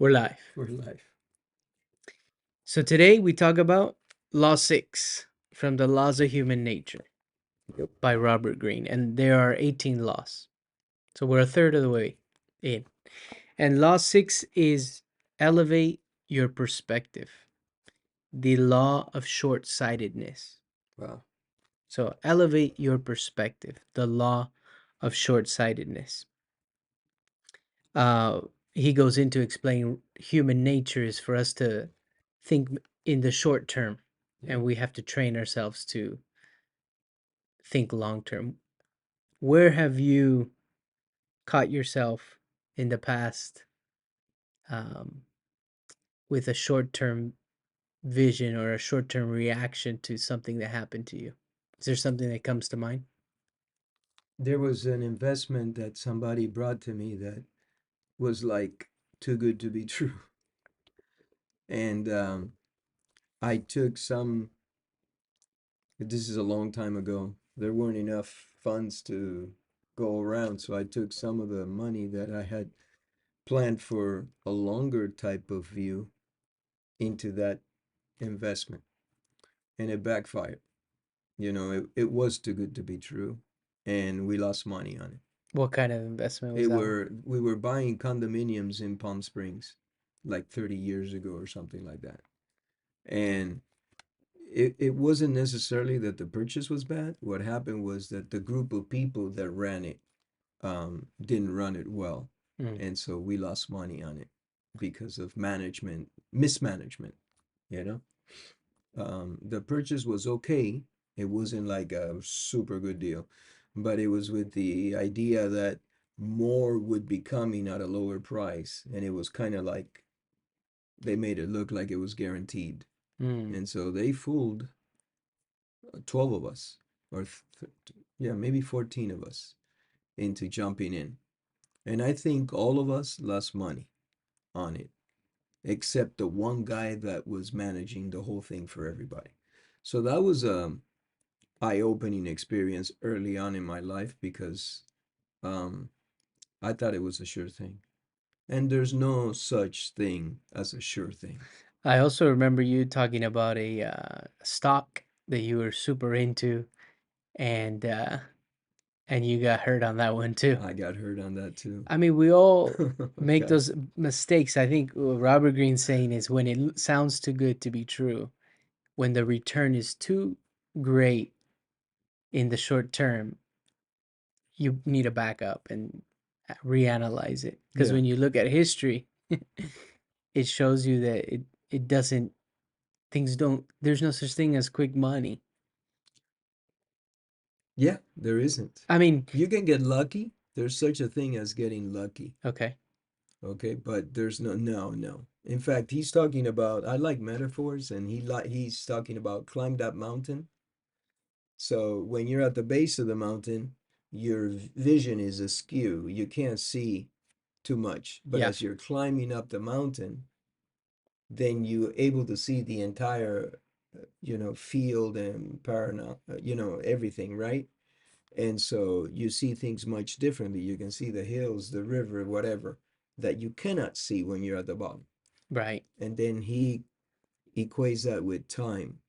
We're live. for life. So today we talk about Law 6 from the Laws of Human Nature Yep. by Robert Greene. And there are 18 laws. So we're a third of the way in. And Law 6 is elevate your perspective, the law of short-sightedness. Wow. So elevate your perspective, the law of short-sightedness. Uh, he goes into explaining human nature is for us to think in the short term, Yeah. and we have to train ourselves to think long term. Where have you caught yourself in the past um, with a short term vision or a short term reaction to something that happened to you? Is there something that comes to mind? There was an investment that somebody brought to me that was like too good to be true. And I took some, this is a long time ago. There weren't enough funds to go around. So I took some of the money that I had planned for a longer type of view into that investment. And it backfired. It was too good to be true. And we lost money on it. What kind of investment was It that one? were we were buying condominiums in Palm Springs like 30 years ago or something like that. And it wasn't necessarily that the purchase was bad. What happened was that the group of people that ran it didn't run it well. Mm. And so we lost money on it because of mismanagement, you know? The purchase was okay. It wasn't like a super good deal, but it was with the idea that more would be coming at a lower price, and it was kind of like they made it look like it was guaranteed. Mm. And so they fooled 12 of us, or yeah, maybe 14 of us into jumping in. And I think all of us lost money on it, except the one guy that was managing the whole thing for everybody. So that was eye-opening experience early on in my life because um, I thought it was a sure thing. And there's no such thing as a sure thing. I also remember you talking about a stock that you were super into, and you got hurt on that one too. I got hurt on that too. I mean, we all make God. those mistakes. I think what Robert Greene's saying is when it sounds too good to be true, when the return is too great in the short term, you need to back up and reanalyze it. Because Yeah. when you look at history, it shows you that it doesn't, things don't, there's no such thing as quick money. Yeah, there isn't. I mean, You can get lucky. There's such a thing as getting lucky. okay. Okay, but there's no. In fact, he's talking about I like metaphors and he's talking about climb that mountain. So when you're at the base of the mountain, your vision is askew. You can't see too much. But Yeah. as you're climbing up the mountain, then you're able to see the entire, field and everything, right? And so you see things much differently. You can see the hills, the river, whatever, that you cannot see when you're at the bottom. Right. And then he equates that with time.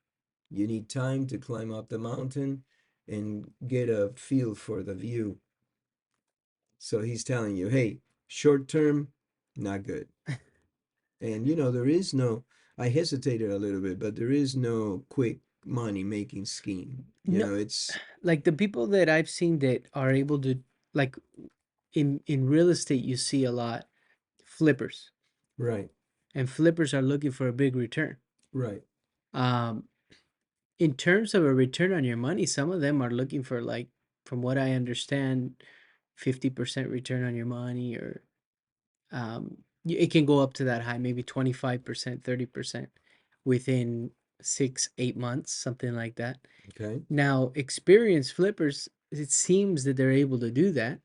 You need time to climb up the mountain and get a feel for the view. So he's telling you, hey, short term, not good. And there is no, I hesitated a little bit, but there is no quick money making scheme. No, It's like the people that I've seen that are able to, like, in real estate you see a lot flippers, right, and flippers are looking for a big return. right. um in terms of a return on your money, some of them are looking for, like, from what I understand, 50% return on your money, or it can go up to that high, maybe 25%, 30% within 6 8 months, something like that. Okay. Now, experienced flippers, it seems that they're able to do that.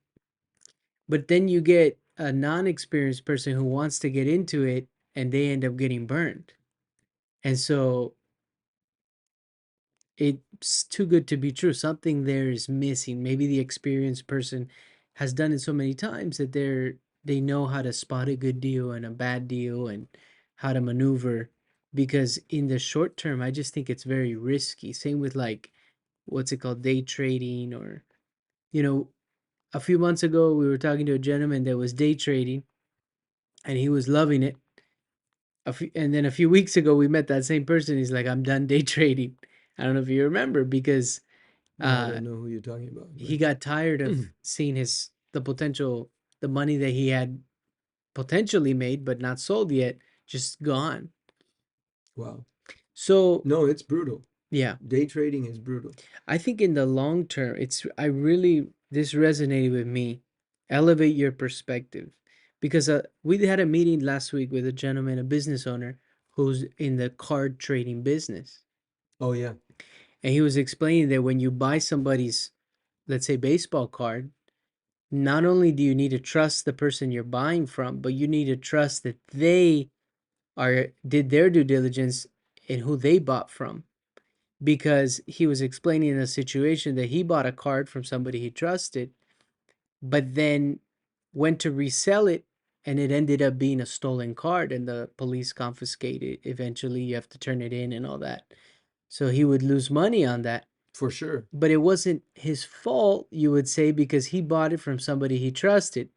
But then you get a non-experienced person who wants to get into it, and they end up getting burned. And so it's too good to be true. Something there is missing. Maybe the experienced person has done it so many times that they know how to spot a good deal and a bad deal and how to maneuver, because in the short term I just think it's very risky. Same with like what's it called, day trading, or you know, a few months ago we were talking to a gentleman that was day trading and he was loving it. And then a few weeks ago we met that same person. He's like, I'm done day trading. I don't know if you remember, because No, I uh don't know who you're talking about, he got tired but of seeing the potential, the money that he had potentially made but not sold yet, just gone. wow. So No, it's brutal. yeah, Day trading is brutal. I think in the long term, I really, this resonated with me. Elevate your perspective, because we had a meeting last week with a gentleman, a business owner who's in the card trading business, Oh yeah, and he was explaining that when you buy somebody's, let's say, baseball card, not only do you need to trust the person you're buying from, but you need to trust that they are did their due diligence in who they bought from. Because he was explaining a situation that he bought a card from somebody he trusted, but then went to resell it, and it ended up being a stolen card, and the police confiscated it. Eventually you have to turn it in and all that, so he would lose money on that. for sure. But it wasn't his fault, you would say, because he bought it from somebody he trusted.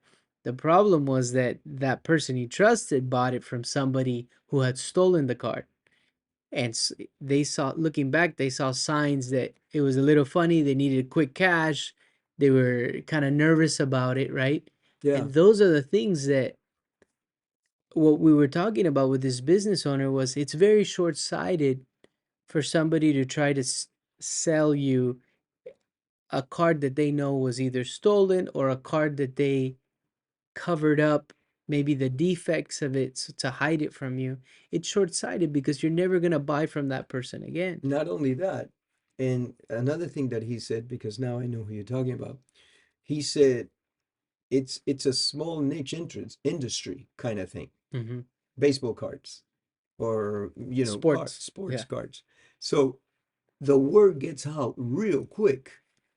The problem was that that person he trusted bought it from somebody who had stolen the card. And they saw, looking back, they saw signs that it was a little funny. They needed quick cash. They were kind of nervous about it, right? Yeah. And those are the things that what we were talking about with this business owner was, it's very short-sighted for somebody to try to sell you a card that they know was either stolen, or a card that they covered up maybe the defects of it to hide it from you. It's short-sighted because you're never going to buy from that person again. Not only that, and another thing that he said, because now I know who you're talking about. He said it's a small niche entrance industry kind of thing. Hmm. Baseball cards or Sports. sports Yeah. cards. So the word gets out real quick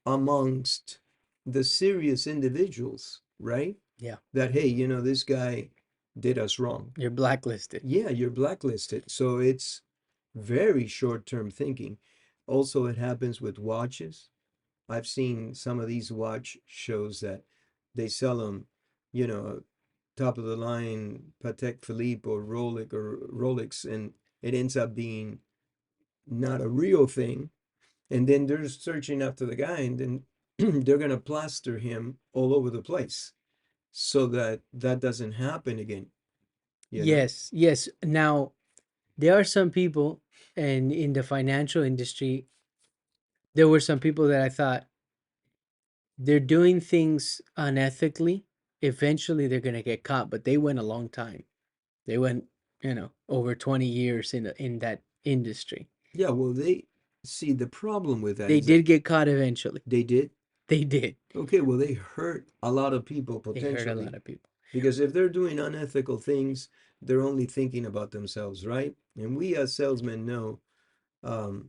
amongst the serious individuals, right? Yeah. That hey, this guy did us wrong. You're blacklisted. Yeah, you're blacklisted. So it's very short-term thinking. Also, it happens with watches. I've seen some of these watch shows that they sell them, you know, top of the line Patek Philippe or Rolex, and it ends up being not a real thing. And then they're searching after the guy, and then they're gonna plaster him all over the place so that that doesn't happen again, you know? Yes, yes. Now, there are some people, and in the financial industry, there were some people that I thought they're doing things unethically. Eventually, they're going to get caught, but they went a long time. They went, over 20 years in that industry. Yeah, well, they see the problem with that They is that did get caught eventually. they did. They did. Okay, well, they hurt a lot of people They hurt a lot potentially of people. because if they're doing unethical things, they're only thinking about themselves, right? And we as salesmen know um,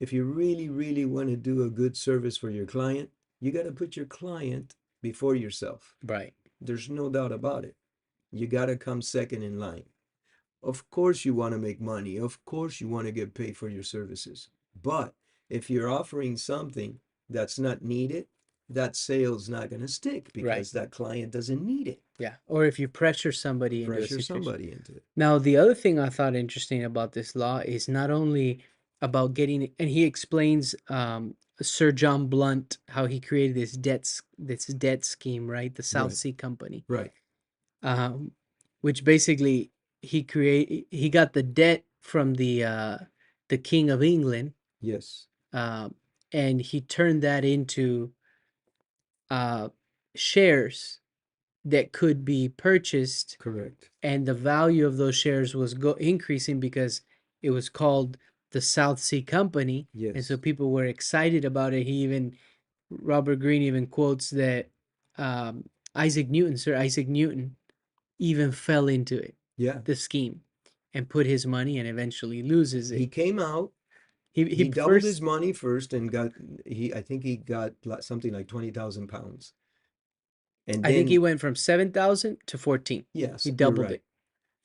if you really, really want to do a good service for your client, you got to put your client before yourself. Right. There's no doubt about it. You got to come second in line. Of course, you want to make money. Of course, you want to get paid for your services. But if you're offering something that's not needed, that sale's not going to stick Right. because that client doesn't need it. Yeah. Or if you pressure You somebody into a pressure situation. somebody into it. Now, the other thing I thought interesting about this law is not only about getting, and he explains, Sir John Blunt, how he created this debt scheme, right? The South Right, Sea Company, right. um, which basically he got the debt from the King of England, Yes, um, and he turned that into uh, shares that could be purchased, correct. and the value of those shares was increasing because it was called the South Sea Company, and so Yes. people were excited about it. Robert Greene even quotes that Sir Isaac Newton, even fell into it, Yeah. the scheme, and put his money and eventually loses He it. came out, He he doubled his first, money first and I think he got something like 20,000 pounds. And I think he then, went from 7,000 to 14. He yes, you're doubled right. it.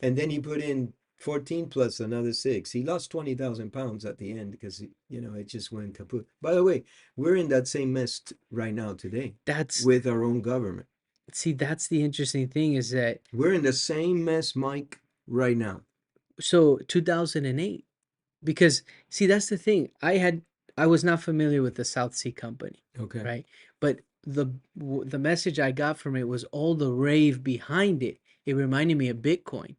And then he put in 14 plus another six. He lost 20,000 pounds at the end because, it just went kaput. By the way, we're in that same mess right now today That's with our own government. See, that's the interesting thing is that We're in the same mess, Mike, right now. so 2008, because see, that's the thing. I was not familiar with the South Sea Company, Okay. right? But the message I got from it was all the rave behind it. It reminded me of Bitcoin,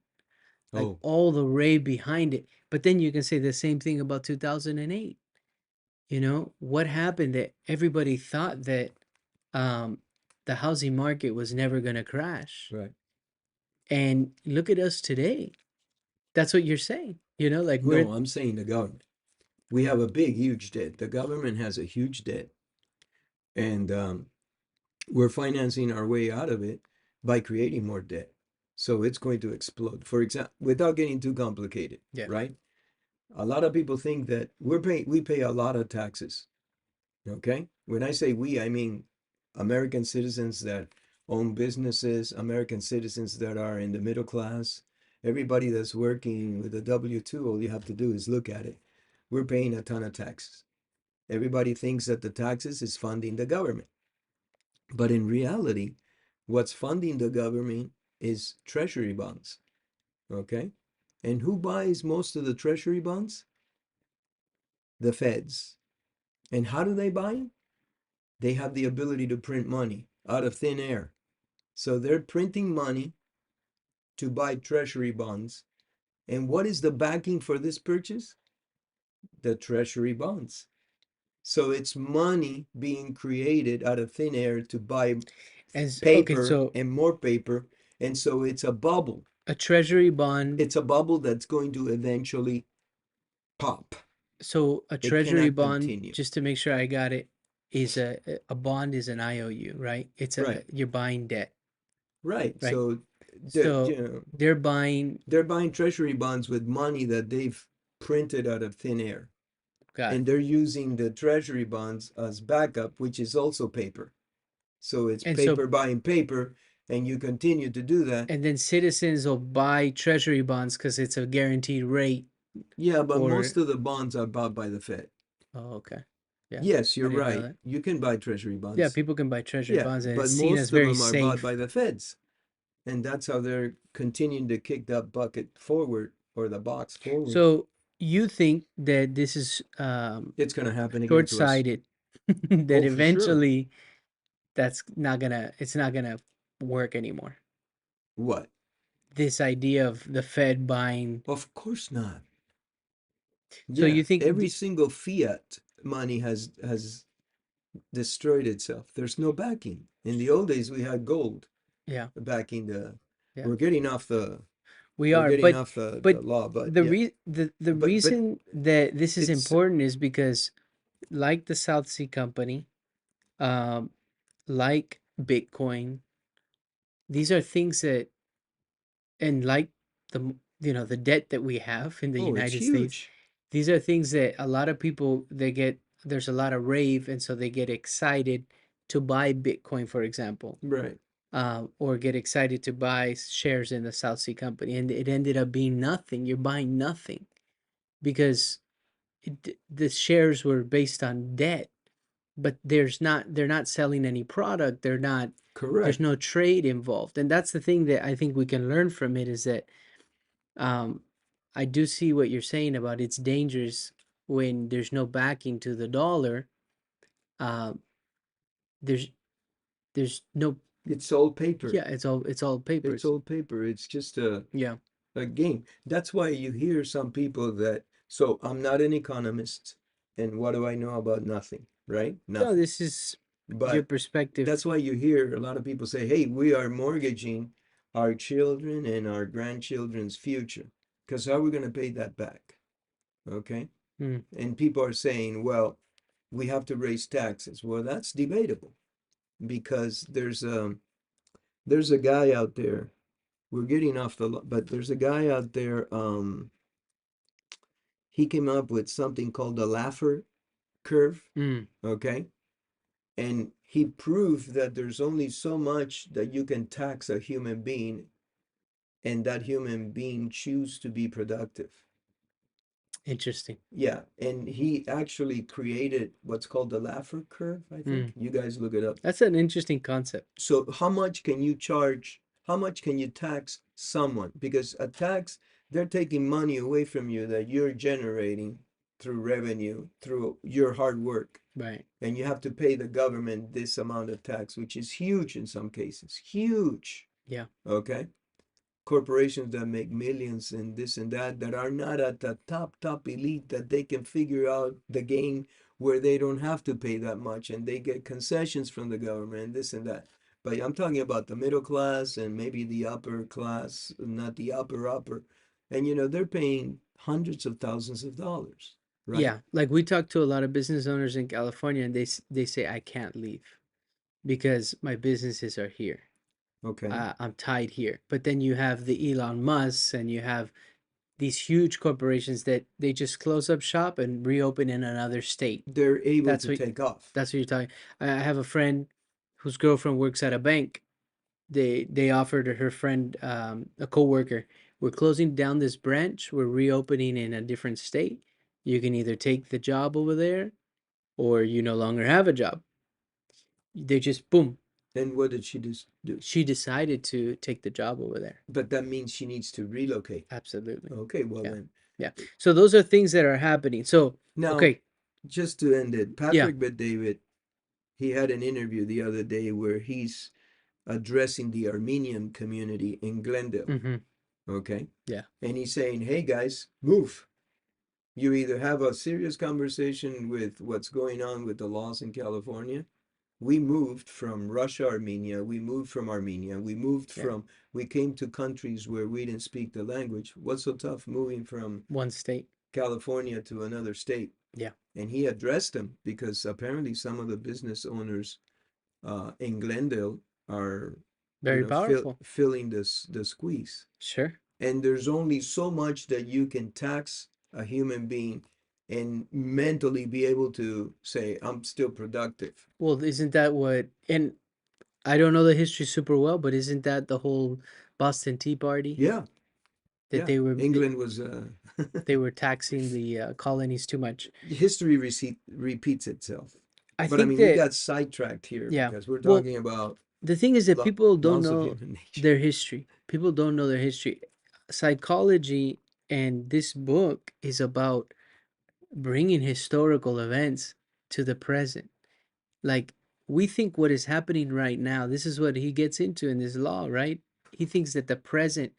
like Oh, all the rave behind it. But then you can say the same thing about 2008. What happened that everybody thought that um, the housing market was never going to crash. right. And look at us today. That's what you're saying. Like No, I'm saying the government. We have a big, huge debt. The government has a huge debt. And we're financing our way out of it by creating more debt. So it's going to explode. For example, without getting too complicated, yeah. right? A lot of people think that we pay a lot of taxes. Okay? When I say we, I mean American citizens that own businesses, American citizens that are in the middle class, everybody that's working with a W-2, all you have to do is look at it. We're paying a ton of taxes. Everybody thinks that the taxes is funding the government. But in reality, what's funding the government is treasury bonds. Okay? And who buys most of the treasury bonds? The feds. And how do they buy them? They have the ability to print money out of thin air. So they're printing money to buy treasury bonds. And what is the backing for this purchase? The treasury bonds. So it's money being created out of thin air to buy As okay, paper so and more paper. And so it's a bubble. a treasury bond, It's a bubble that's going to eventually pop. so a It treasury cannot bond, continue. just to make sure I got it, is a bond is an IOU, right? Right, You're buying debt, right. right? So So they're buying, they're buying treasury bonds with money that they've printed out of thin air. got it. And they're using the treasury bonds as backup, which is also paper. So it's And so paper buying paper, and you continue to do that. and then citizens will buy treasury bonds because it's a guaranteed rate Yeah, but or most of the bonds are bought by the Fed. oh, okay. Yeah. Yes, I you're didn't know right. that. You can buy treasury Yeah, bonds. people can buy treasury Yeah, bonds and it's but seen as most of very them are bought by safe. the Feds. And that's how they're continuing to kick that bucket forward or the box forward. So you think that this is It's going to happen again to us. short-sighted, that Oh, for sure. eventually it's not gonna work anymore. What? This idea of the Fed buying. Of course not. So Yeah, you think every single fiat money has destroyed itself. There's no backing. In the old days, we had gold yeah, backing the. yeah. We're getting off the. We We're are, getting but off the but law, but the yeah, re the but reason that this is it's important is because like the South Sea Company, um, like Bitcoin, these are things that and like the debt that we have in the oh, it's United States, huge. these are things that a lot of people there's a lot of rave and so they get excited to buy Bitcoin, for example, Right. or get excited to buy shares in the South Sea Company, and it ended up being nothing. You're buying nothing because the shares were based on debt, but they're not selling any product. There's Correct. no trade involved, and that's the thing that I think we can learn from it is that um, I do see what you're saying about it's dangerous when there's no backing to the dollar. Uh, there's there's no It's all paper. yeah, it's all It's papers. all paper. It's just Yeah. a game. That's why you hear some people that, so I'm not an economist, and what do I know about nothing, right? No, Nothing. this is your But perspective. that's why you hear a lot of people say, hey, we are mortgaging our children and our grandchildren's future, because how are we going to pay that back? Okay. Mm, And people are saying, well, we have to raise taxes. Well, that's debatable because there's a guy out there. We're getting off but there's a guy out there. He came up with something called the Laffer curve. mm, Okay, and he proved that there's only so much that you can tax a human being, and that human being choose to be productive. Interesting. Yeah, and he actually created what's called the Laffer curve, I think. Mm. You guys look it up. That's an interesting concept. So how much can you charge? How much can you tax someone? Because a tax, they're taking money away from you that you're generating through revenue, through your hard work. Right. And you have to pay the government this amount of tax, which is huge in some cases. Huge. Yeah. Okay. Corporations that make millions and this and that are not at the top elite, that they can figure out the game where they don't have to pay that much and they get concessions from the government, this and that. But I'm talking about the middle class and maybe the upper class, not the upper. And they're paying hundreds of thousands of dollars, right? Yeah. Like we talk to a lot of business owners in California, and they say I can't leave because my businesses are here. Okay. I'm tied here. But then you have the Elon Musk, and you have these huge corporations that they just close up shop and reopen in another state. They're able That's to what take off. that's what you're talking. I have a friend whose girlfriend works at a bank. They offered her friend, a coworker, we're closing down this branch, we're reopening in a different state. You can either take the job over there, or you no longer have a job. They just boom. And what did she do? She decided to take the job over there. But that means she needs to relocate. Absolutely. Okay, well Yeah. then. Yeah. So those are things that are happening. So, Now, okay. just to end it, Yeah. Patrick Bet-David, he had an interview the other day where he's addressing the Armenian community in Glendale. Mm-hmm. Okay. Yeah. And he's saying, hey guys, move. You either have a serious conversation with what's going on with the laws in California. We moved from Russia, Armenia. We moved from Armenia. Yeah. We came to countries where we didn't speak the language. What's so tough moving from One state. California to another state? Yeah. And he addressed them because apparently some of the business owners in Glendale are, Very powerful. filling the squeeze. Sure. And there's only so much that you can tax a human being and mentally be able to say, I'm still productive. Well, isn't that what, and I don't know the history super well, but isn't that the whole Boston Tea Party, Yeah, that yeah. England was they were taxing the colonies too much? history repeats itself. I But I think mean, we that, got sidetracked here yeah. because we're Well, talking about the thing is that people don't laws of know human nature. their history. People don't know their history. Psychology and this book is about bringing historical events to the present. Like, we think what is happening right now, this is what he gets into in this law, right? He thinks that the present,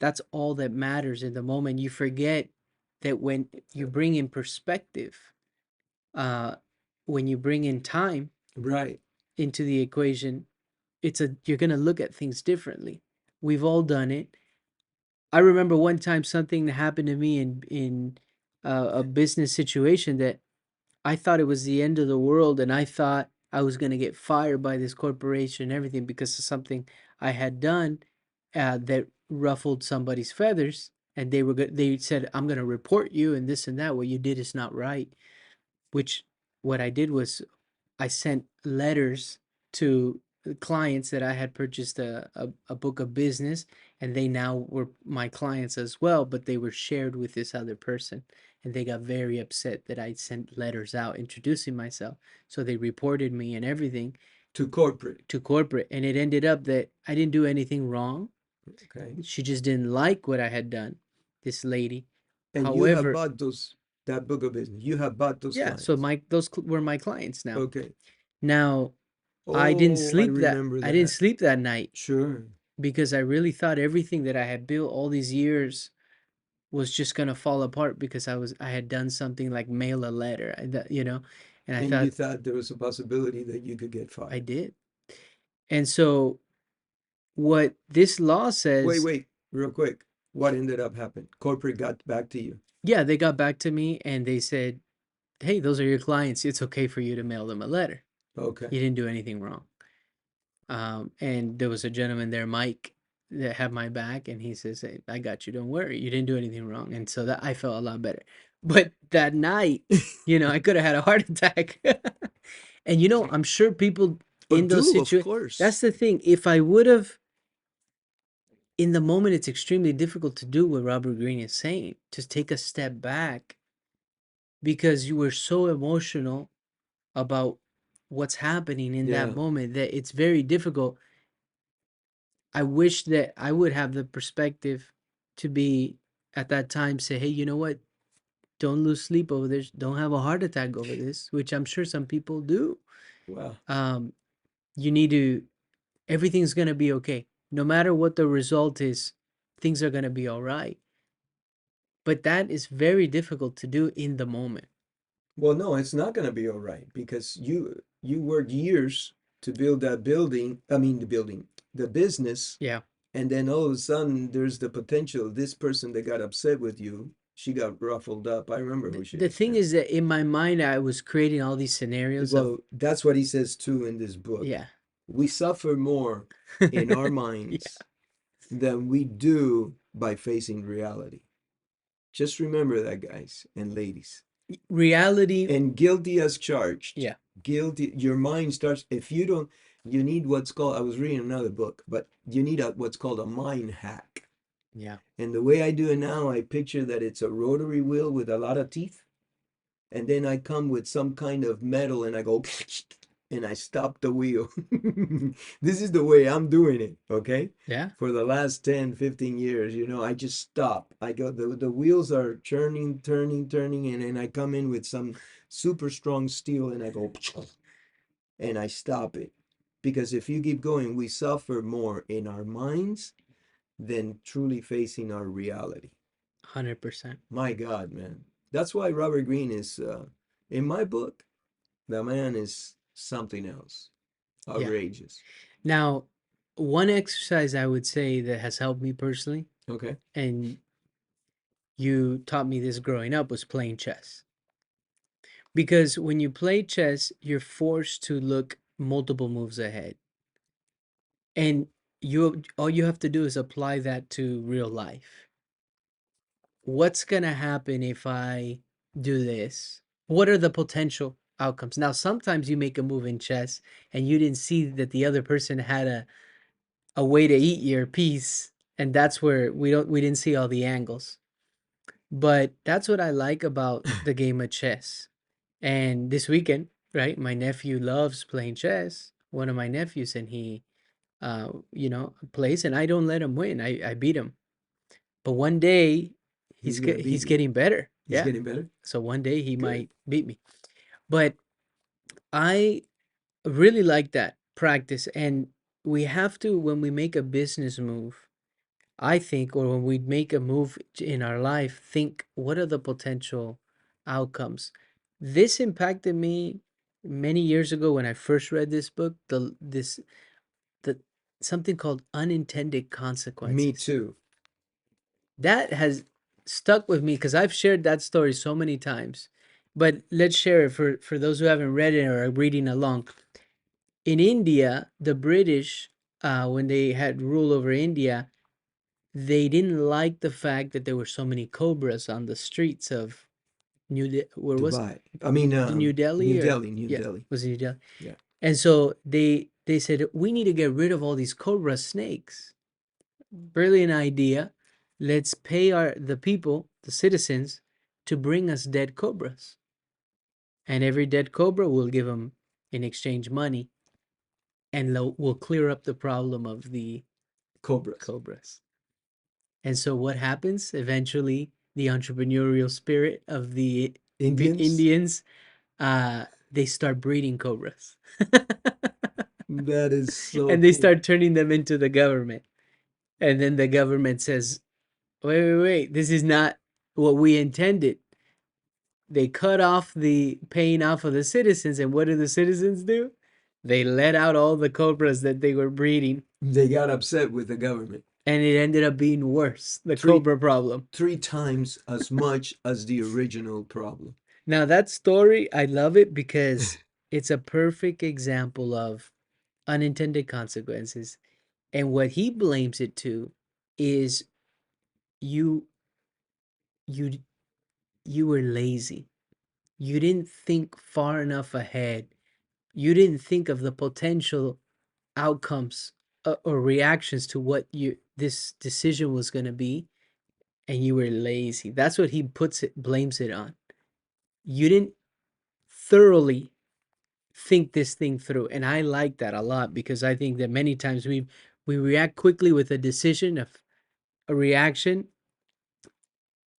that's all that matters in the moment. You forget that when you bring in perspective, uh, when you bring in time Right. into the equation, you're gonna look at things differently. We've all done it. I remember one time something that happened to me in a business situation that I thought it was the end of the world, and I thought I was going to get fired by this corporation and everything because of something I had done, that ruffled somebody's feathers, and they said, I'm going to report you and this and that. What you did is not right. Which, what I did was, I sent letters to clients that I had purchased a book of business, and they now were my clients as well, but they were shared with this other person. And they got very upset that I sent letters out introducing myself. So they reported me and everything To corporate. to corporate. And it ended up that I didn't do anything wrong. Okay. She just didn't like what I had done, this lady. And you have However, bought that book of business. You have bought those yeah, so clients. were my clients now. Okay. Now, Oh, I remember I didn't that. sleep that night Sure. because I really thought everything that I had built all these years was just gonna fall apart because I had done something like mail a letter, and I And you thought thought there was a possibility that you could get I fired. did. And so what this law says, Wait, real quick. What ended up happening? Corporate got back to you. yeah, they got back to me and they said, "Hey, those are your clients. It's okay for you to mail them a letter. Okay. You didn't do anything wrong." And there was a gentleman there, Mike, that had my back, and he says, "Hey, I got you. Don't worry. You didn't do anything wrong." And so that I felt a lot better. But that night, I could have had a heart attack. And I'm sure people. Or in those do, of situations. course. That's the thing. If I would have, in the moment, it's extremely difficult to do what Robert Greene is saying, to take a step back because you were so emotional about what's happening in that Yeah. moment that it's very difficult. I wish that I would have the perspective to be at that time say, hey, you know what? Don't lose sleep over this. Don't have a heart attack over this, which I'm sure some people do. Wow. Um, you need to, everything's going to be okay. No matter what the result is, things are going to be all right. But that is very difficult to do in the moment. Well, no, it's not going to be all right because you worked years to build that building. I mean, the building, the business, Yeah. and then all of a sudden there's the potential. This person that got upset with you, she got ruffled up. I remember who she The is thing now. is that in my mind, I was creating all these scenarios of, Well, that's what he says too in this book. yeah. We suffer more in our Yeah. minds than we do by facing reality. Just remember that, guys and ladies. Reality. And guilty as charged. Yeah. Guilty. Your mind starts, if you don't, you need what's called, I was reading another book, but you need what's called a mind hack. Yeah. And the way I do it now, I picture that it's a rotary wheel with a lot of teeth. And then I come with some kind of metal and I go, and I stop the wheel. This is the way I'm doing it, okay? Yeah. For the last 10, 15 years, I just stop. I go, the wheels are turning, turning, turning, and then I come in with some super strong steel and I go, and I stop it. Because if you keep going, we suffer more in our minds than truly facing our reality. 100%. My God, man. That's why Robert Greene is, in my book, the man is something else. Yeah. Outrageous. Now, one exercise I would say that has helped me personally, Okay. and you taught me this growing up, was playing chess. Because when you play chess, you're forced to look multiple moves ahead. And you all you have to do is apply that to real life. What's going to happen if I do this? What are the potential outcomes? Now, sometimes you make a move in chess and you didn't see that the other person had a way to eat your piece, and that's where we didn't see all the angles. But that's what I like about the game of chess. And this weekend, right, my nephew loves playing chess. One of my nephews, and he, plays, and I don't let him win. I beat him. But one day, He's gonna beat he's you. getting better. He's Yeah. getting better. So one day he Good. might beat me. But I really like that practice, and we have to, when we make a business move, I think, or when we make a move in our life, think what are the potential outcomes. This impacted me many years ago when I first read this book. The something called unintended Me consequences. too. That has stuck with me because I've shared that story so many times. But let's share it for those who haven't read it or are reading along. In India, the British, when they had rule over India, they didn't like the fact that there were so many cobras on the streets of where was Dubai. I mean, New New Delhi, or Delhi. New yeah, Delhi. was it New Delhi? Yeah. And so they said we need to get rid of all these cobra snakes. Brilliant idea. Let's pay the people, the citizens, to bring us dead cobras, and every dead cobra will give them in exchange money, and we'll clear up the problem of the Cobras. cobras. And so what happens? Eventually, the entrepreneurial spirit of the Indians. Indians, they start breeding cobras. That is so And they cool. start turning them into the government. And then the government says, wait, this is not what we intended. They cut off the paying off of the citizens. And what do the citizens do? They let out all the cobras that they were breeding. They got upset with the government. And it ended up being worse, the Three cobra problem. three times as much as the original problem. Now, that story, I love it because it's a perfect example of unintended consequences. And what he blames it to is you you you were lazy. You didn't think far enough ahead You didn't think of the potential outcomes or reactions to what you this decision was going to be, and you were lazy. That's what he blames it on. You didn't thoroughly think this thing through, and I like that a lot because I think that many times we react quickly with a decision of a reaction,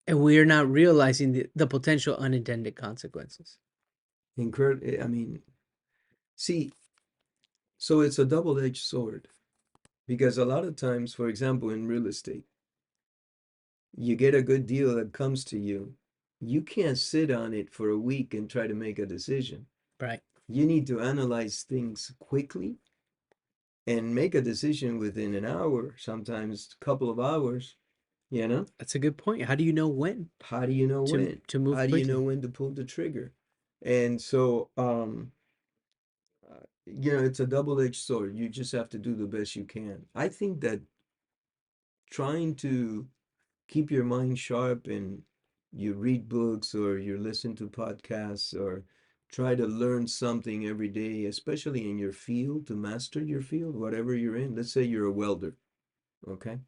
and we are not realizing the potential unintended consequences. I mean, see, so it's a double-edged sword because a lot of times, for example, in real estate, you get a good deal that comes to you. You can't sit on it for a week and try to make a decision. Right. You need to analyze things quickly and make a decision within an hour, sometimes a couple of hours, you know? That's a good point. How do you know when How do you know when? to move How do you know quickly? when to pull the trigger? And so, it's a double-edged sword. You just have to do the best you can. I think that trying to keep your mind sharp and you read books or you listen to podcasts or try to learn something every day, especially in your field, to master your field, whatever you're in. Let's say you're a welder, okay?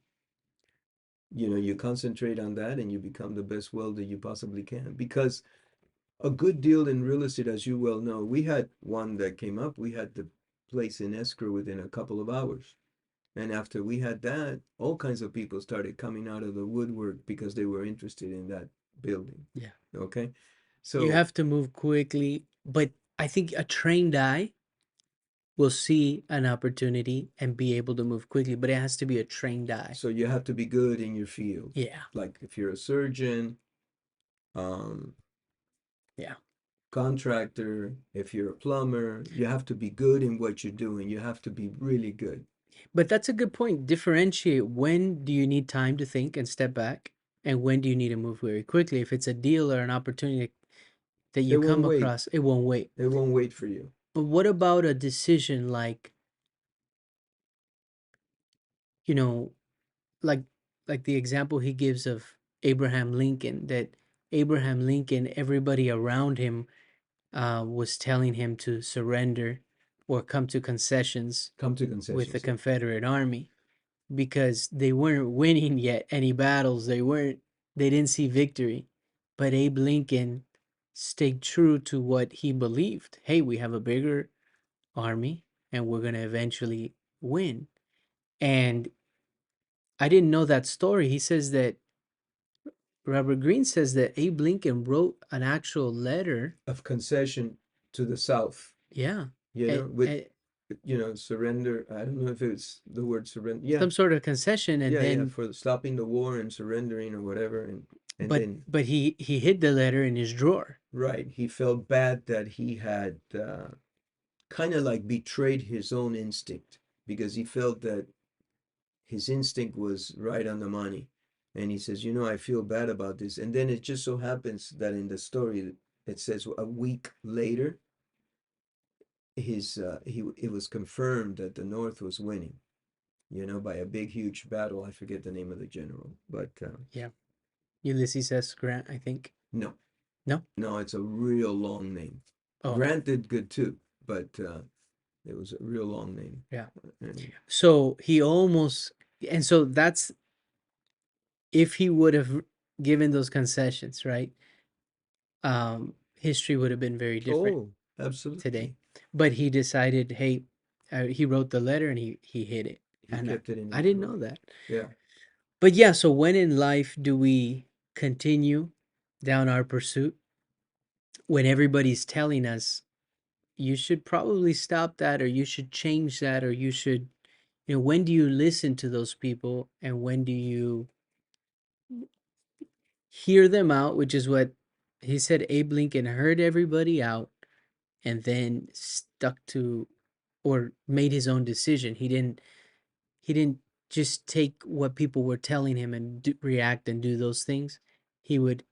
You concentrate on that and you become the best welder you possibly can. Because a good deal in real estate, as you well know, we had one that came up, we had the place in escrow within a couple of hours. And after we had that, all kinds of people started coming out of the woodwork because they were interested in that building. Yeah. Okay. You So have to move quickly, but I think a trained eye will see an opportunity and be able to move quickly, but it has to be a trained eye. so you have to be good in your field. Yeah. Like if you're a surgeon, um, Yeah. contractor, if you're a plumber, you have to be good in what you're doing. You have to be really good. But that's a good point. Differentiate when do you need time to think and step back, and when do you need to move very quickly. If it's a deal or an opportunity that It you won't come wait. across, it won't wait. It won't wait for you. But what about a decision like, you know, like the example he gives of Abraham Lincoln, that Abraham Lincoln, everybody around him was telling him to surrender or come to concessions Come to with the concessions. Yeah. Confederate Army because they weren't winning yet any battles. They didn't see victory. But Abe Lincoln stayed true to what he believed. Hey, we have a bigger army and we're going to eventually win. And I didn't know that story. He says that Robert Greene says that Abe Lincoln wrote an actual letter. Of concession to the South, Yeah. with And surrender. I don't know if it's the word surrender. Yeah, some sort of concession, and yeah, then for stopping the war and surrendering or whatever, and but then he hid the letter in his drawer. right, he felt bad that he had kind of like betrayed his own instinct because he felt that his instinct was right on the money, and he says, I feel bad about this, and then it just so happens that in the story it says a week later it was confirmed that the North was winning, by a big, huge battle. I forget the name of the general, but Yeah. Ulysses S. Grant, I think. no, No? no, it's a real long name. Oh, Grant did good too, but it was a real long name. yeah. And So he almost, and so that's if he would have given those concessions, right? History would have been very different oh, today. absolutely, But he decided, hey, he wrote the letter and he hid it. he And kept it in I his didn't drawer. know that. Yeah, But yeah, so when in life do we continue down our pursuit when everybody's telling us you should probably stop that, or you should change that, or you should, when do you listen to those people and when do you hear them out, which is what he said. Abe Lincoln heard everybody out and then stuck to or made his own decision. He didn't just take what people were telling him and react and do those things. He would,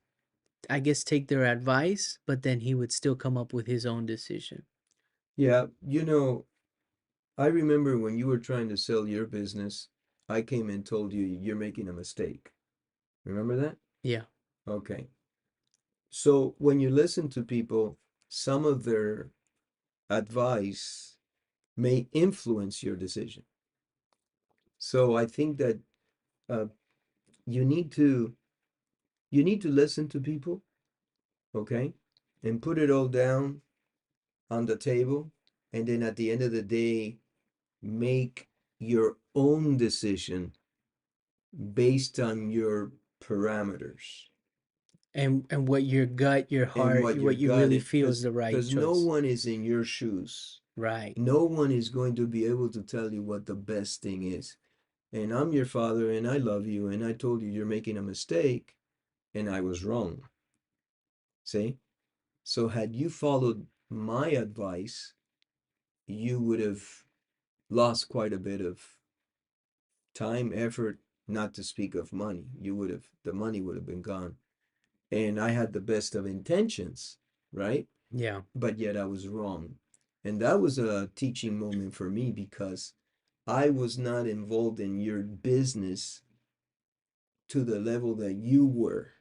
I guess, take their advice, but then he would still come up with his own decision. yeah. I remember when you were trying to sell your business, I came and told you you're making a mistake. Remember that? Yeah. Okay. So when you listen to people, some of their advice may influence your decision. So I think that uh, you need to listen to people, okay, and put it all down on the table, and then at the end of the day, make your own decision based on your parameters And what your gut, your and heart, what your what you gut really is, feel is the right because no choice. one is in your shoes. Right. No one is going to be able to tell you what the best thing is. And I'm your father and I love you and I told you you're making a mistake and I was wrong. See? So had you followed my advice, you would have lost quite a bit of time, effort, not to speak of money. The money would have been gone. And I had the best of intentions, right? Yeah. But yet I was wrong. And that was a teaching moment for me because I was not involved in your business to the level that you were.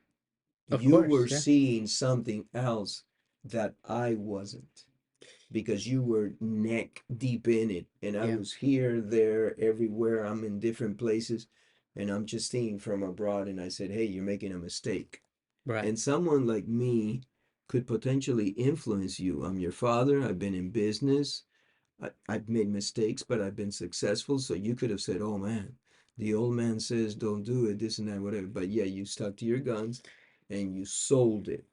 Of You course. were Yeah. seeing something else that I wasn't because you were neck deep in it. And I Yeah. was here, there, everywhere. I'm in different places. And I'm just seeing from abroad. And I said, hey, you're making a mistake. Right. And someone like me could potentially influence you. I'm your father. I've been in business. I've made mistakes, but I've been successful. So you could have said, oh man, the old man says don't do it, this and that, whatever. But yeah, you stuck to your guns and you sold it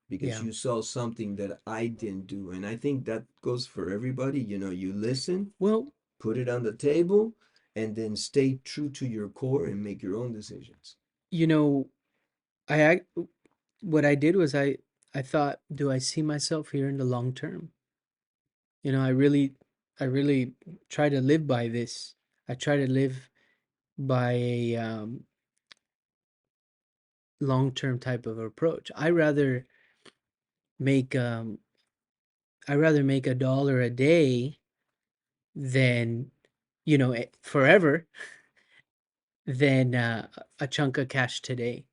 because Yeah. you saw something that I didn't do. And I think that goes for everybody. You listen, Well, put it on the table, and then stay true to your core and make your own decisions. you know, I ac- what I did was I thought, do I see myself here in the long term? I really try to live by this. I try to live by a long-term type of approach. Make um I rather make $1 a day than forever than a chunk of cash today,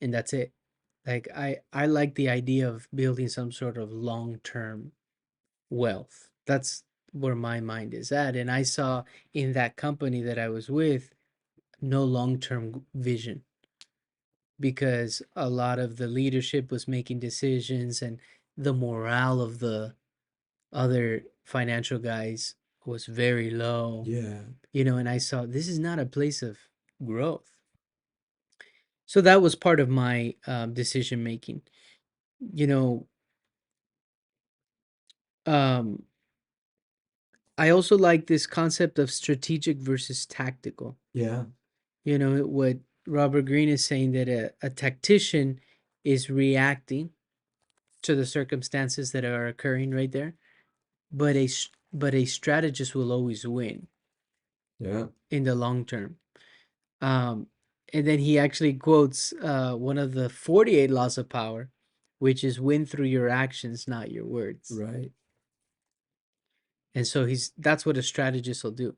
and that's it. Like I like the idea of building some sort of long-term wealth. That's where my mind is at, and I saw in that company that I was with no long-term vision because a lot of the leadership was making decisions and the morale of the other financial guys was very low, Yeah, and I saw this is not a place of growth. So that was part of my decision making. You know, um, I also like this concept of strategic versus tactical. yeah, What Robert Greene is saying that a tactician is reacting to the circumstances that are occurring right there, but a strategist will always win yeah, in the long term. Um, and then he actually quotes one of the 48 laws of power, which is win through your actions, not your words. right. And so that's what a strategist will do.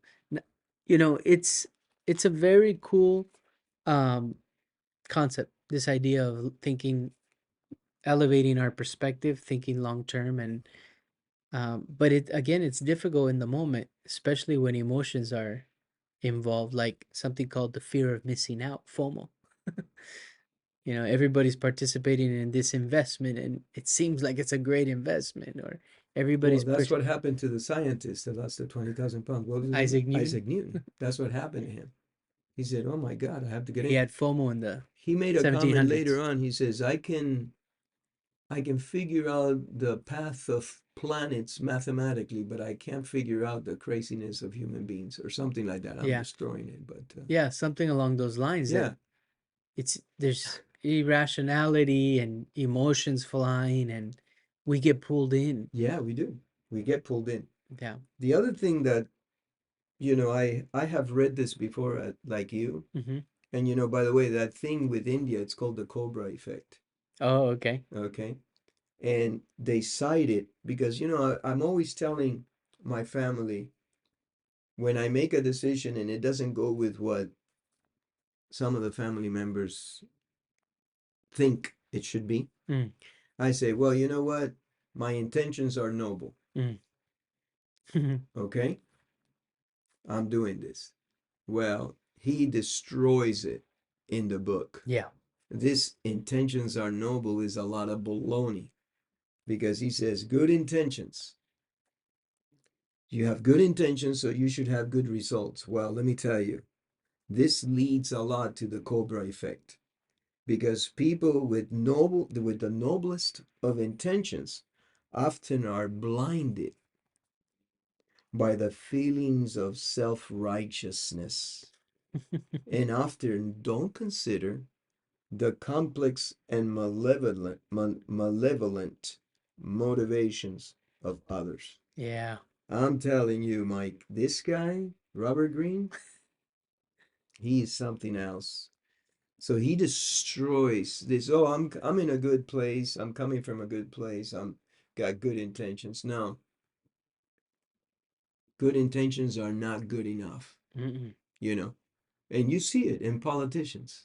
It's a very cool um, concept. This idea of thinking, elevating our perspective, thinking long term, and but it again, it's difficult in the moment, especially when emotions are involved, like something called the fear of missing out, FOMO. Everybody's participating in this investment and it seems like it's a great investment, or Well, everybody's that's push. what happened to the scientist that lost the 20,000 pounds. What was his name? Isaac Newton, Isaac Newton. That's what happened to him. He said, oh my God, I have to get he in. had FOMO in the He made a comment later 1700s. on. He says, I can figure out the path of planets mathematically, but I can't figure out the craziness of human beings or something like that. I'm Yeah, destroying it, but yeah, something along those lines, that yeah, there's irrationality and emotions flying and we get pulled in. yeah, we do. We get pulled in. Yeah. The other thing that, I have read this before, like you, Hmm. and by the way, that thing with India, it's called the Cobra effect. Oh, okay. Okay. And they cite it because, I'm always telling my family when I make a decision and it doesn't go with what some of the family members think it should be, Mm, I say, well, you know what? My intentions are noble. Mm. Okay, I'm doing this. Well, he destroys it in the book. Yeah. This intentions are noble is a lot of baloney because he says good intentions. You have good intentions, so you should have good results. Well, let me tell you, this leads a lot to the Cobra effect because people with the noblest of intentions often are blinded by the feelings of self-righteousness and often don't consider the complex and malevolent motivations of others. Yeah. I'm telling you, Mike, this guy, Robert Greene, he is something else. So he destroys this. Oh, I'm in a good place. I'm coming from a good place. I'm got good intentions. No, good intentions are not good enough, Mm-mm. you know. And you see it in politicians,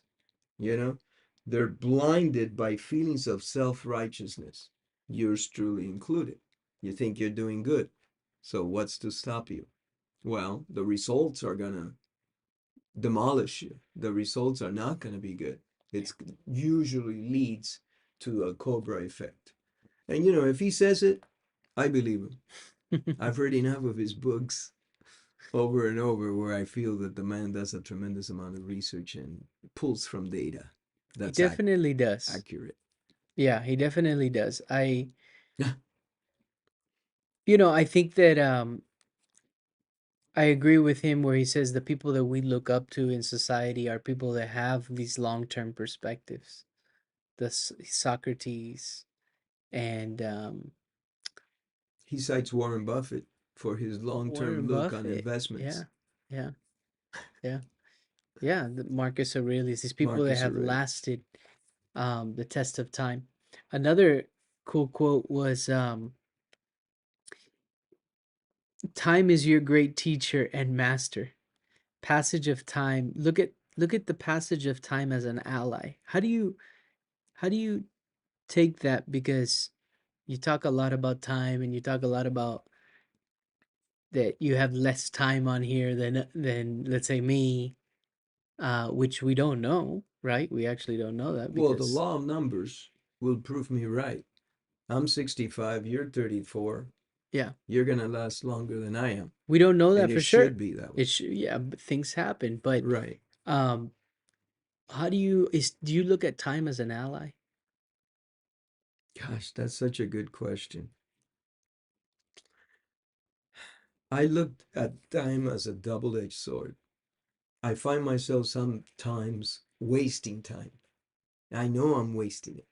you know. They're blinded by feelings of self-righteousness, yours truly included. You think you're doing good. So what's to stop you? Well, the results are gonna demolish you. The results are not gonna be good. It's usually leads to a Cobra effect. And if he says it, I believe him. I've read enough of his books over and over where I feel that the man does a tremendous amount of research and pulls from data He that's definitely does. accurate. Yeah, he definitely does. I think that I agree with him where he says the people that we look up to in society are people that have these long-term perspectives. Socrates and He cites Warren Buffett for his long-term Warren look on Buffett. investments. Yeah, yeah, yeah, yeah. The Marcus Aurelius. These people that Marcus have Aurelius. lasted the test of time. Another cool quote was time is your great teacher and master. Passage of time. Look at the passage of time as an ally. How do you take that? Because you talk a lot about time and you talk a lot about that you have less time on here than let's say me, which we don't know, right? We actually don't know that Well, the because law of numbers will prove me right. I'm 65, you're 34. yeah, You're going to last longer than I am. we don't know And that it for sure. should be that way. It should, yeah, but things happen. But Right. um, how do you look at time as an ally? Gosh, that's such a good question. I looked at time as a double-edged sword. I find myself sometimes wasting time. I know I'm wasting it.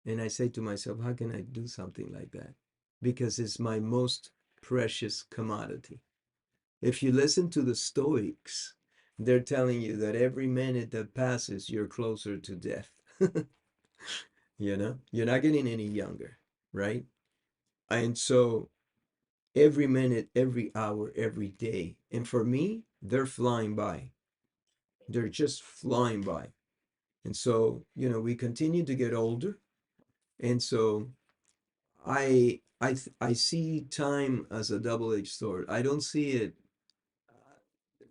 And I say to myself, how can I do something like that? Because it's my most precious commodity. If you listen to the Stoics, they're telling you that every minute that passes, you're closer to death. You're not getting any younger, right? And so every minute, every hour, every day. And for me, they're flying by. They're just flying by. And so, we continue to get older. And so I see time as a double-edged sword. I don't see it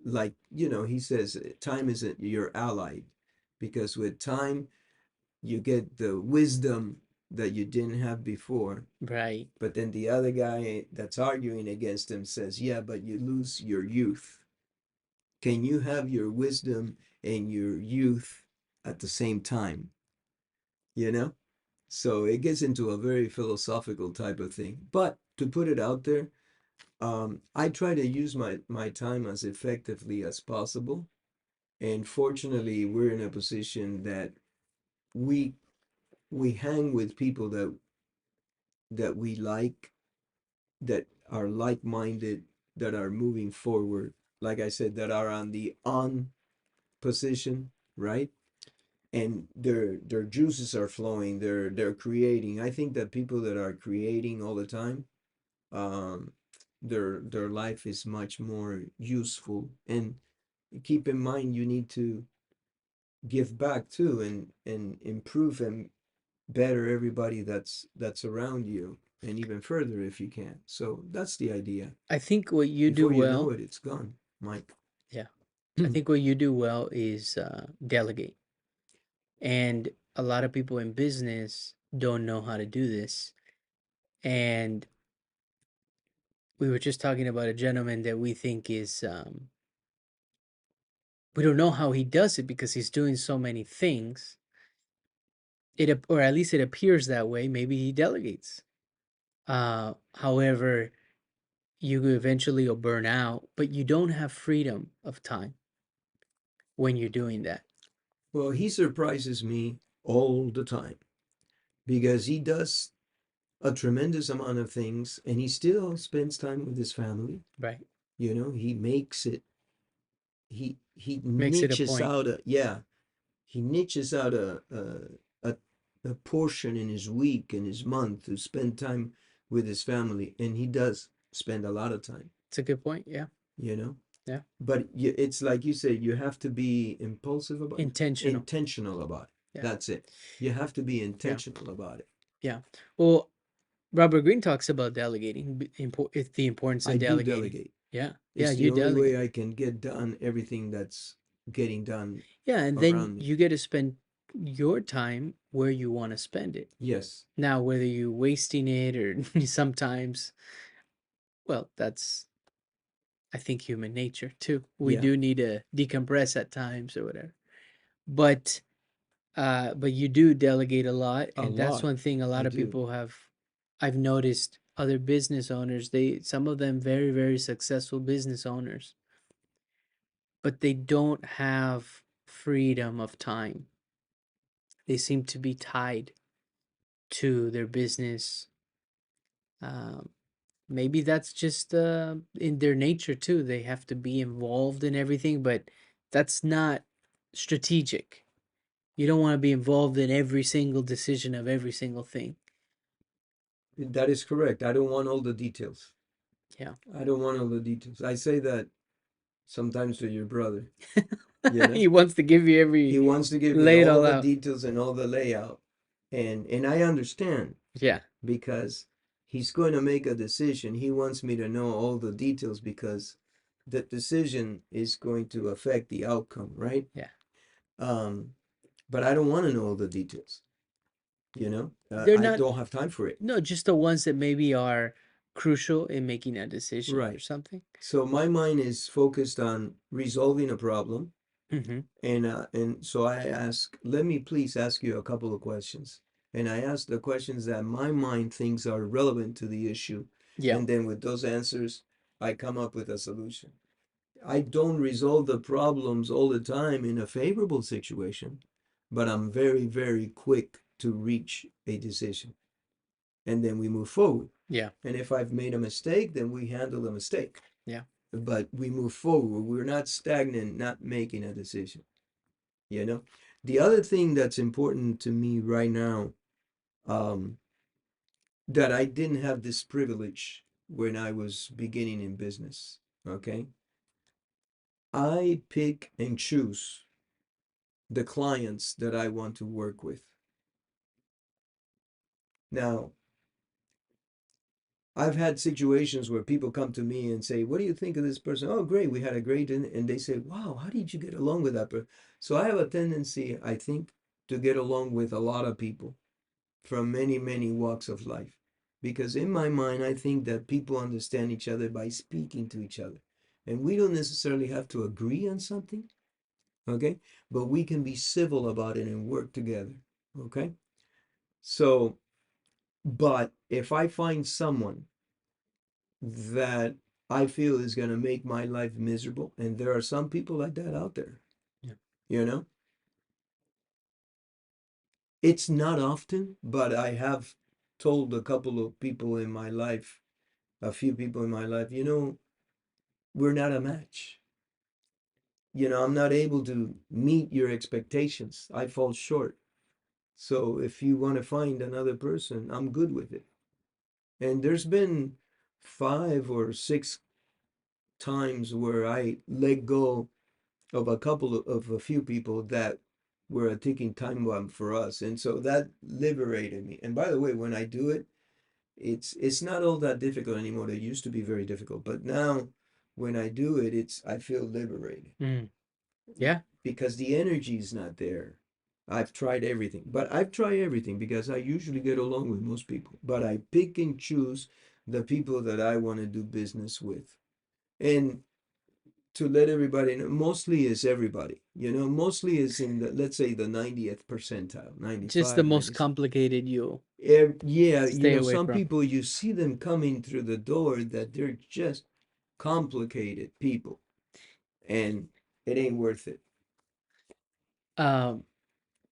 like, he says time isn't your ally because with time you get the wisdom that you didn't have before. Right, But then the other guy that's arguing against him says, yeah, but you lose your youth. Can you have your wisdom and your youth at the same time? You know? So it gets into a very philosophical type of thing. But to put it out there, I try to use my time as effectively as possible. And fortunately, we're in a position that we we hang with people that we like, that are like-minded, that are moving forward. Like I said, that are on the on position, right? And their juices are flowing. They're creating. I think that people that are creating all the time, um, their life is much more useful. And keep in mind, you need to give back too, and improve and better everybody that's around you. and even further if you can. So that's the idea. I think what you do Before you know well, it, it's gone, Mike. yeah, I think what you do well is delegate. And a lot of people in business don't know how to do this. And we were just talking about a gentleman that we think is, we don't know how he does it because he's doing so many things. Or at least it appears that way. Maybe he delegates. However, you eventually will burn out, but you don't have freedom of time when you're doing that. Well, he surprises me all the time because he does a tremendous amount of things and he still spends time with his family. Right. You know, he makes it, he Makes it a niches point. out a, yeah, he niches out a, a portion in his week, in his month to spend time with his family. And he does spend a lot of time, It's a good point. Yeah. you know. Yeah. But it's like you say, you have to be impulsive about it, Intentional. intentional about it. Yeah. That's it. You have to be Yeah. intentional about it. Yeah. Well, Robert Greene talks about delegating, it's the importance I of do delegating. delegate. Yeah. Yeah. It's the You only way delegate. I can get done everything that's getting done Yeah. And then around me. you get to spend your time where you want to spend it. Yes. Now, whether you're wasting it or sometimes, well, that's, I think, human nature too. We Yeah. do need to decompress at times or whatever. But but you do delegate a lot, A and that's lot. one thing a I lot of do. people have. I've noticed other business owners, some of them very, very successful business owners, but they don't have freedom of time. They seem to be tied to their business. Um, Maybe that's just in their nature too. They have to be involved in everything, but that's not strategic. You don't want to be involved in every single decision of every single thing. That is correct. I don't want all the details. Yeah. I don't want all the details. I say that sometimes to your brother, you know? He wants to give you He every wants to give me lay it all all the out. details and all the layout. And I understand Yeah. because he's going to make a decision. He wants me to know all the details because the decision is going to affect the outcome, right? Yeah. Um, but I don't want to know all the details, you know? They're I not, don't have time for it. no, just the ones that maybe are crucial in making a decision or Right. something. So my mind is focused on resolving a problem. Mm-hmm. And so I ask, let me please ask you a couple of questions. And I ask the questions that my mind thinks are relevant to the issue. Yeah. And then with those answers, I come up with a solution. I don't resolve the problems all the time in a favorable situation, but I'm very, very quick to reach a decision. And then we move forward. Yeah. And if I've made a mistake, then we handle the mistake. Yeah. But we move forward. We're not stagnant, not making a decision. You know, the other thing that's important to me right now, um, that I didn't have this privilege when I was beginning in business. Okay, I pick and choose the clients that I want to work with. Now, I've had situations where people come to me and say, "What do you think of this person?" "Oh, great, we had a great," and they say, "Wow, how did you get along with that person?" So I have a tendency, I think, to get along with a lot of people from many, many walks of life. Because in my mind, I think that people understand each other by speaking to each other. And we don't necessarily have to agree on something, okay? But we can be civil about it and work together, okay? So, but if I find someone that I feel is going to make my life miserable, and there are some people like that out there, Yeah. you know, it's not often, but I have told a couple of people in my life, a few people in my life, we're not a match. I'm not able to meet your expectations. I fall short. So if you want to find another person, I'm good with it. And there's been 5 or 6 times where I let go of a few people that were a ticking time bomb for us. And so that liberated me. And by the way, when I do it, it's not all that difficult anymore. It used to be very difficult, but now when I do it, I feel liberated Mm. Yeah. because the energy is not there. I've tried everything, but I've tried everything because I usually get along with most people, but I pick and choose the people that I want to do business with. And to let everybody know, mostly is everybody, mostly is in the, let's say, the 90th percentile, Just the 95, most 96. complicated you Yeah, stay away some from. people, you see them coming through the door that they're just complicated people, and it ain't worth it. Um,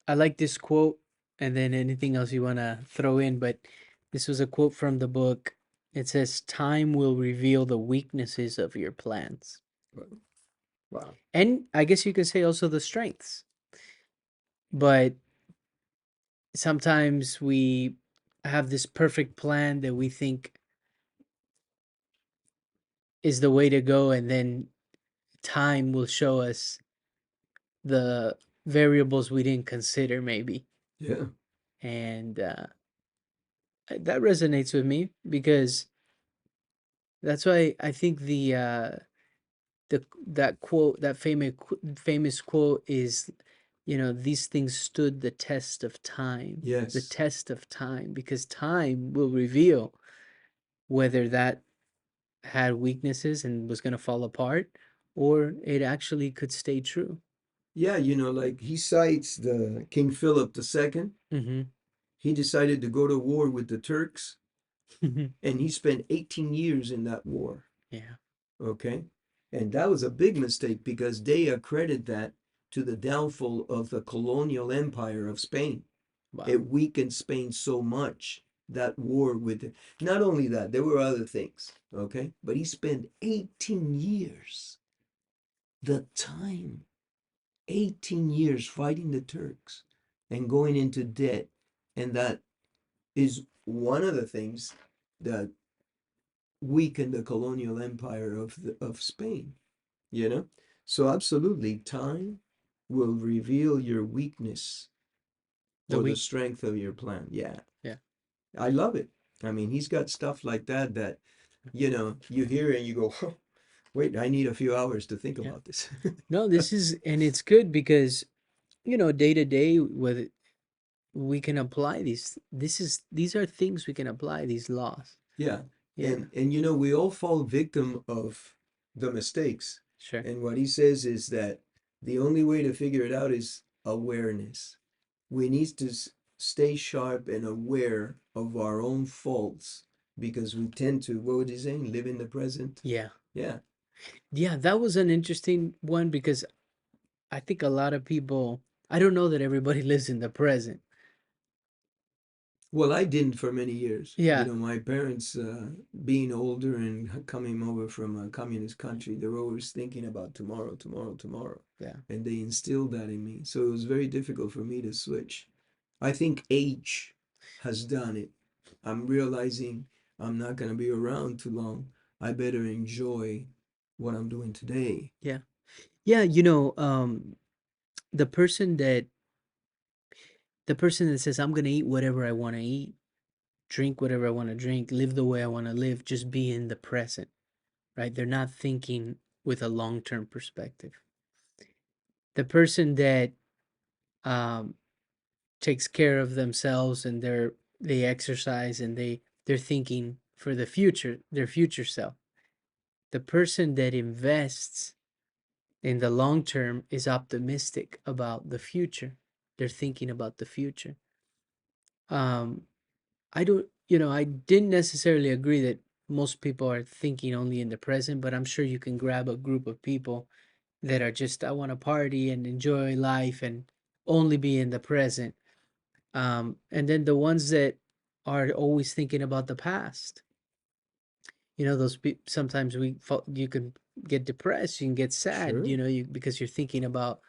I like this quote, and then anything else you want to throw in, but this was a quote from the book. It says, "Time will reveal the weaknesses of your plans." Wow. And I guess you could say also the strengths. But sometimes we have this perfect plan that we think is the way to go, and then time will show us the variables we didn't consider, maybe. Yeah. And that resonates with me because that's why I think the that quote, that famous quote is, these things stood the test of time, the Yes. test of time, because time will reveal whether that had weaknesses and was going to fall apart, or it actually could stay true. Yeah, like he cites the King Philip II. Mm-hmm. He decided to go to war with the Turks, Mm-hmm. and he spent 18 years in that war. Yeah. Okay. And that was a big mistake because they accredit that to the downfall of the colonial empire of Spain. Wow. It weakened Spain so much, that war with it. Not only that, there were other things. Okay. But he spent 18 years, the time, 18 years fighting the Turks and going into debt. And that is one of the things that weakened the colonial empire of Spain, you know? So absolutely, time will reveal your weakness The or the weak. strength of your plan. Yeah, Yeah. I love it. I mean, he's got stuff like that you hear and you go, oh, wait, I need a few hours to think Yeah. about this. No, this is, and it's good because, day to day, with we can apply these are things we can apply, these laws. Yeah. Yeah. And we all fall victim of the mistakes. Sure. And what he says is that the only way to figure it out is awareness. We need to stay sharp and aware of our own faults because we tend to, what would he saying, live in the present? Yeah. Yeah. Yeah, that was an interesting one because I think a lot of people, I don't know that everybody lives in the present. Well, I didn't for many years. Yeah. My parents, being older and coming over from a communist country, they were always thinking about tomorrow, tomorrow, tomorrow. Yeah. And they instilled that in me. So it was very difficult for me to switch. I think age has done it. I'm realizing I'm not going to be around too long. I better enjoy what I'm doing today. Yeah. Yeah, the person that says, I'm going to eat whatever I want to eat, drink whatever I want to drink, live the way I want to live, just be in the present, right? They're not thinking with a long-term perspective. The person that um takes care of themselves, and they exercise, and they're thinking for the future, their future self. The person that invests in the long term is optimistic about the future. They're thinking about the future. um I don't, I didn't necessarily agree that most people are thinking only in the present, but I'm sure you can grab a group of people that are just, I want to party and enjoy life and only be in the present. And then the ones that are always thinking about the past. Those sometimes you can get depressed, you can get sad, Sure. because you're thinking about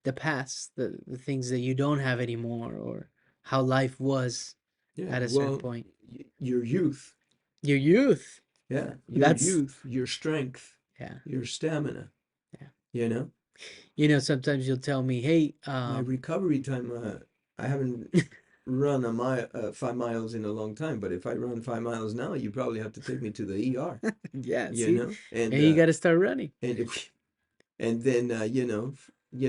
the past, the things that you don't have anymore, or how life was Yeah. at a certain Well, point. your youth. Your youth. Yeah. Your That's youth, your strength, Yeah, your stamina, yeah. you know? Sometimes you'll tell me, hey, My recovery time, I haven't. run 5 miles in a long time, but if I run 5 miles now, you probably have to take me to the ER, Yeah, you see, know, and and you got to start running. and and then you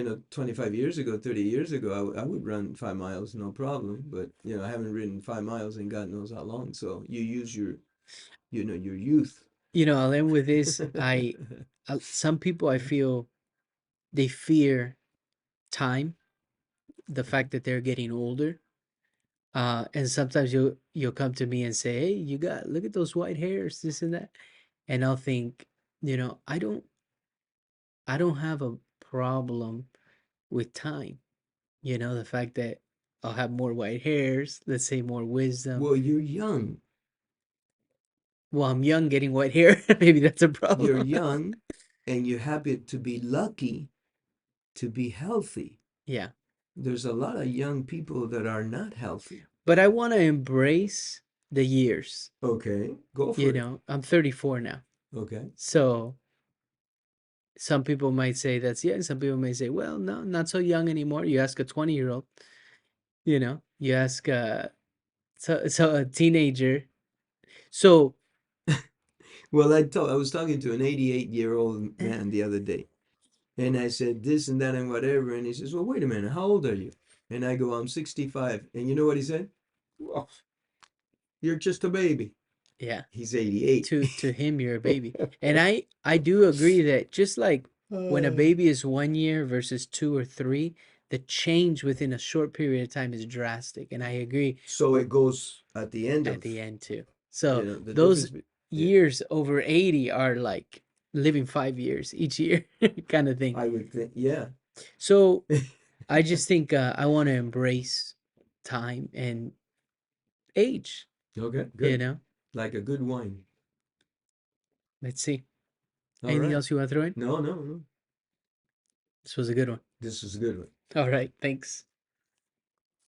know, 25 years ago, 30 years ago, I would run 5 miles, no problem. But you know, I haven't ridden 5 miles in God knows how long. So you use your, you know, your youth. I'll end with this. Some people I feel they fear time, the fact that they're getting older. And sometimes you'll come to me and say, "Hey, you got look at those white hairs, this and that," and I'll think, I don't have a problem with time. The fact that I'll have more white hairs, let's say more wisdom. Well, you're young. Well, I'm young getting white hair. Maybe that's a You're problem. young, and you happen to be lucky to be healthy. Yeah. There's a lot of young people that are not healthy. But I want to embrace the years. Okay, go for it. I'm 34 now. Okay. So some people might say that's young. Some people may say, well, no, not so young anymore. You ask a 20-year-old, you ask so a teenager. So, Well, I was talking to an 88-year-old man the other day, and I said this and that and whatever, and he says, "Well, wait a minute, how old are you?" And I go, "I'm 65." And you know what he said? "Well, you're just a baby." yeah, He's 88. to him you're a baby. And I do agree that just like when a Uh, baby is 1 year versus 2 or 3, the change within a short period of time is drastic. And I agree so it goes at the end at of, the end too. So the those difference. Yeah, years over 80 are like living 5 years each year kind of thing. I would think, yeah. So I just think I want to embrace time and age, Okay, you good. know? Like a good wine. Let's see. All Anything right. else you want to throw in? No, no, no. This was a good one. This is a good one. All right. Thanks.